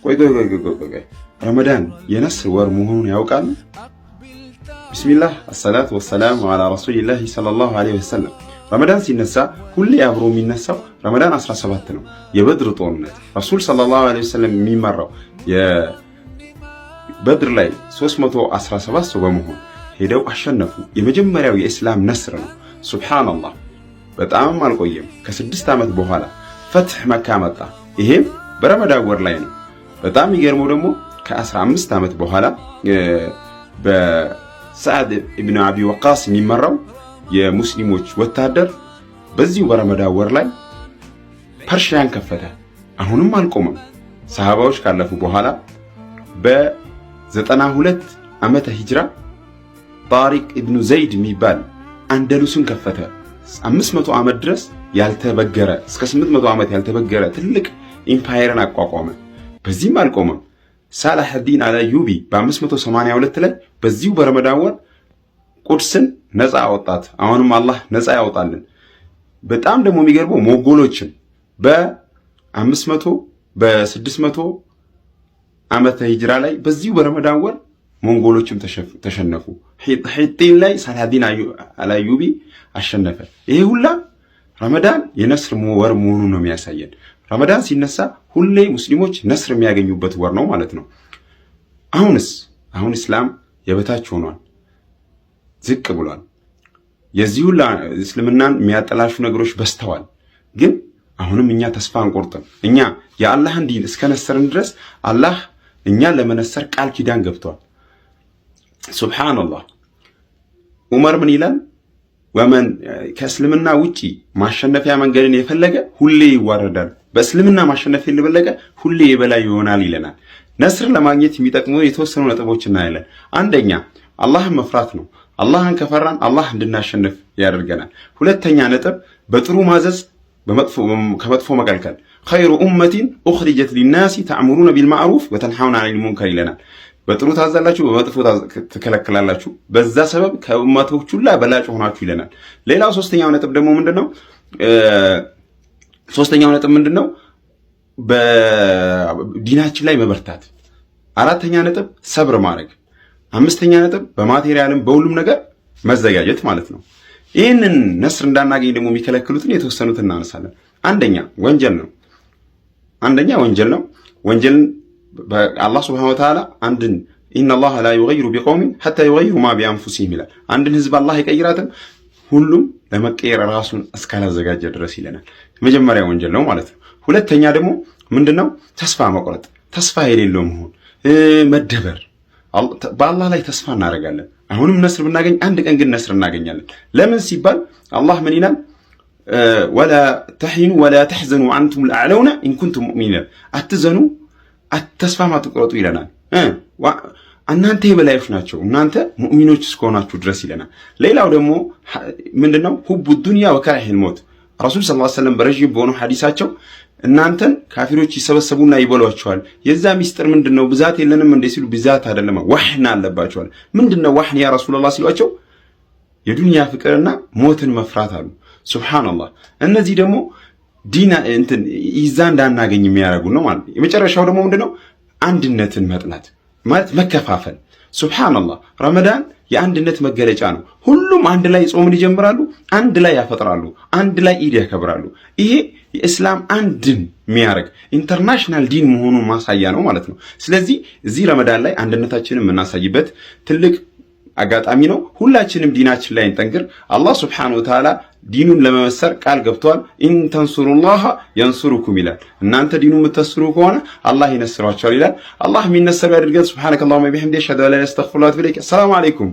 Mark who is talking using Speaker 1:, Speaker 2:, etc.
Speaker 1: ቆይ ረመዳን የነስር ወር መሆኑን ያውቃል? ቢስሚላህ አሰላቱ ወሰላሙ ዐላ ረሱሊላህ ሰለላሁ ዐለይሂ ወሰለም። ረመዳን ሲነሳ ሁሌ አብሮ የሚነሳው ረመዳን 17 ነው። የበድር ጦርነት ረሱል ሰለላሁ ዐለይሂ ወሰለም የሚመራው የበድር ላይ 317 ሰው በመሆን ሄደው አሸነፉ። የመጀመሪያው የእስላም ነስር ነው። ሱብሃንአላህ። በጣም አልቆየም። ከ6 ዓመት በኋላ ፈትህ መካ መጣ። ይሄም በረመዳን ወር ላይ ነው። በጣም የሚገርመው ደግሞ ከ15 ዓመት በኋላ በሰዓድ ኢብኑ አቢ ወቃስ የሚመራው የሙስሊሞች ወታደር በዚሁ በረመዳን ወር ላይ ፐርሺያን ከፈተ። አሁንም አልቆመም። ሰሃባዎች ካለፉ በኋላ በ92 ዓመተ ሂጅራ ጣሪቅ ኢብኑ ዘይድ የሚባል አንደሉስን ከፈተ። 500 ዓመት ድረስ ያልተበገረ እስከ 800 ዓመት ያልተበገረ ትልቅ ኢምፓየርን አቋቋመ። በዚህም አልቆመም። ሳላህዲን አልአዩቢ በ582 ላይ በዚሁ በረመዳን ወር ቁድስን ነፃ አወጣት። አሁንም አላህ ነፃ ያወጣልን። በጣም ደግሞ የሚገርመው ሞጎሎችን በ600 ዓመተ ሂጅራ ላይ በዚሁ በረመዳን ወር ሞንጎሎችም ተሸነፉ። ሒጢን ላይ ሳላህዲን አልአዩቢ አሸነፈ። ይሄ ሁላ ረመዳን የነስር ወር መሆኑን ነው የሚያሳየን። ረመዳን ሲነሳ ሁሌ ሙስሊሞች ነስር የሚያገኙበት ወር ነው ማለት ነው። አሁን እስላም የበታች ሆኗል፣ ዝቅ ብሏል። የዚህ ሁላ እስልምናን የሚያጠላሹ ነገሮች በስተዋል። ግን አሁንም እኛ ተስፋ አንቆርጥም። እኛ የአላህን ዲን እስከነሰርን ድረስ አላህ እኛን ለመነሰር ቃል ኪዳን ገብቷል። ሱብሃንአላህ። ዑመር ምን ይላል? ወመን ከእስልምና ውጪ ማሸነፊያ መንገድን የፈለገ ሁሌ ይዋረዳል፣ በእስልምና ማሸነፍ የፈለገ ሁሌ የበላይ ይሆናል ይለናል። ነስር ለማግኘት የሚጠቅሙ የተወሰኑ ነጥቦች እናያለን። አንደኛ አላህን መፍራት ነው። አላህን ከፈራን አላህ እንድናሸንፍ ያደርገናል። ሁለተኛ ነጥብ በጥሩ ማዘዝ ከመጥፎ መከልከል። ኸይሩ ኡመቲን ኡኽሪጀት ሊናሲ ተዕሙሩነ ቢልማዕሩፍ ወተንሐውነ ዐኒል ሙንከር ይለናል። በጥሩ ታዛላችሁ፣ በመጥፎ ትከለክላላችሁ። በዛ ሰበብ ከኡመቶች ሁሉ በላጭ ሆናችሁ ይለናል። ሌላው ሶስተኛው ነጥብ ደግሞ ምንድነው? በዲናችን ላይ መበርታት። አራተኛ ነጥብ ሰብር ማድረግ። አምስተኛ ነጥብ በማቴሪያልም በሁሉም ነገር መዘጋጀት ማለት ነው። ይህንን ነስር እንዳናገኝ ደግሞ የሚከለክሉትን የተወሰኑት እናነሳለን። አንደኛ ወንጀል ነው። ወንጀልን አላህ ሱብሓነሁ ወተዓላ አንድን ኢነላህ ላ ዩገይሩ ቢቀውሚን ሐታ ዩገይሩ ማ ቢአንፉሲሂም ይላል። አንድን ህዝብ አላህ አይቀይራትም ሁሉም ለመቀየር ራሱን እስካላዘጋጀ ድረስ ይለናል። መጀመሪያ ወንጀል ነው ማለት ነው። ሁለተኛ ደግሞ ምንድነው? ተስፋ መቁረጥ፣ ተስፋ የሌለው መሆን፣ መደበር። በአላህ ላይ ተስፋ እናደርጋለን። አሁንም ነስር ብናገኝ አንድ ቀን ግን ነስር እናገኛለን። ለምን ሲባል አላህ ምን ይላል? ወላ ተሂኑ ወላ ተሕዘኑ አንቱም ልአዕለውነ ኢንኩንቱም ሙእሚኒን፣ አትዘኑ ተስፋ ማትቆረጡ ይለናል። እናንተ የበላዮች ናቸው እናንተ ሙእሚኖች እስከሆናችሁ ድረስ ይለናል። ሌላው ደግሞ ምንድነው? ሁቡ ዱንያ ወከራሂል ሞት። ረሱል ሰለላሁ ዐለይሂ ወሰለም በረጅም በሆነው ሐዲሳቸው እናንተን ካፊሮች ይሰበሰቡና ይበሏቸዋል። የዛ ሚስጥር ምንድነው? ብዛት የለንም እንደ ሲሉ ብዛት አይደለም ዋህና አለባቸዋል። ምንድነው ዋህን ያ ረሱላህ ሲሏቸው የዱንያ ፍቅርና ሞትን መፍራት አሉ። ሱብሃንአላህ። እነዚህ ደግሞ ዲና ይዛ እንዳናገኝ የሚያደርጉ ነው ማለት ነው። የመጨረሻው ደግሞ ምንድነው? አንድነትን መጥላት ማለት መከፋፈል። ሱብሃንአላህ። ረመዳን የአንድነት መገለጫ ነው። ሁሉም አንድ ላይ ጾምን ይጀምራሉ፣ አንድ ላይ ያፈጥራሉ፣ አንድ ላይ ኢድ ያከብራሉ። ይሄ የእስላም አንድን የሚያደርግ ኢንተርናሽናል ዲን መሆኑን ማሳያ ነው ማለት ነው። ስለዚህ እዚህ ረመዳን ላይ አንድነታችንን የምናሳይበት ትልቅ አጋጣሚ ነው። ሁላችንም ዲናችን ላይ እንጠንክር። አላህ ሱብሓነሁ ወተዓላ ዲኑን ለመመሰር ቃል ገብቷል። ኢን ተንሱሩላህ የንሱሩኩም ይላል። እናንተ ዲኑን የምትሰሩ ከሆነ አላህ ይነስራችኋል ይላል። አላህ የሚነሰሩ ያድርገን። ሱብሓነከ አላሁመ ወቢሐምዲከ አሽሀዱ አን ላ ኢላሀ ኢላ አንተ አስተግፊሩከ ወአቱቡ ኢለይክ። ሰላም አለይኩም።